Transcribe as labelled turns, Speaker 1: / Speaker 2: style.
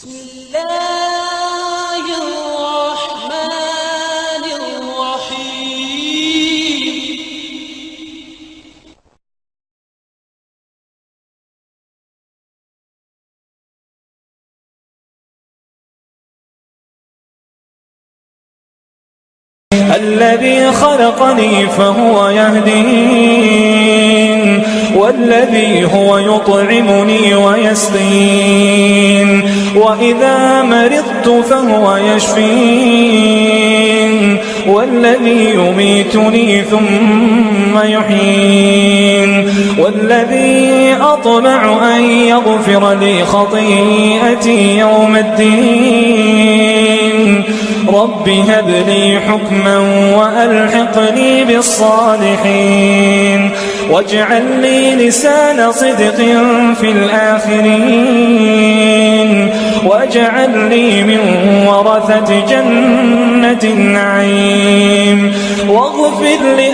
Speaker 1: بسم الله الرحمن الرحيم.
Speaker 2: الذي خلقني فهو يهدين، والذي هو يطعمني ويسقين، وإذا مرضت فهو يشفين، والذي يميتني ثم يحيين، والذي أطمع أن يغفر لي خطيئتي يوم الدين. رب هب لي حكما وألحقني بالصالحين، واجعل لي لسان صدق في الآخرين، واجعل لي من ورثة جنة النعيم، واغفر لي